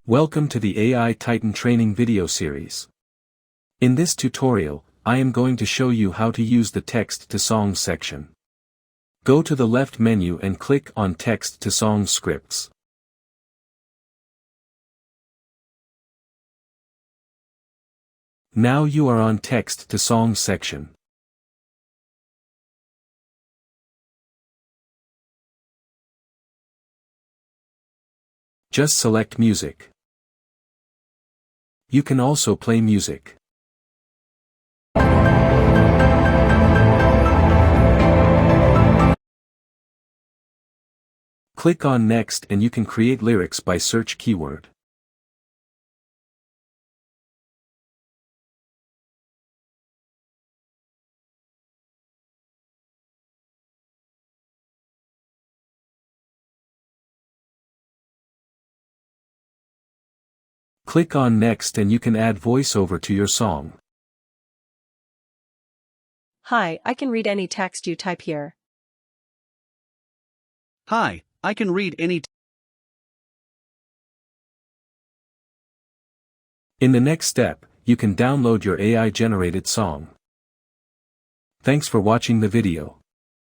Welcome to the AI TiTAN training video series. In this tutorial, I am going to show you how to use the Text to Songs section. Go to the left menu and click on Text to Songs scripts. Now you are on Text to Songs section. Just select Music. You can also play music. Click on Next and you can create lyrics by search keyword. Click on Next and you can add voiceover to your song. Hi, I can read any text you type here. Hi, I can read any. In the next step, you can download your AI-generated song. Thanks for watching the video.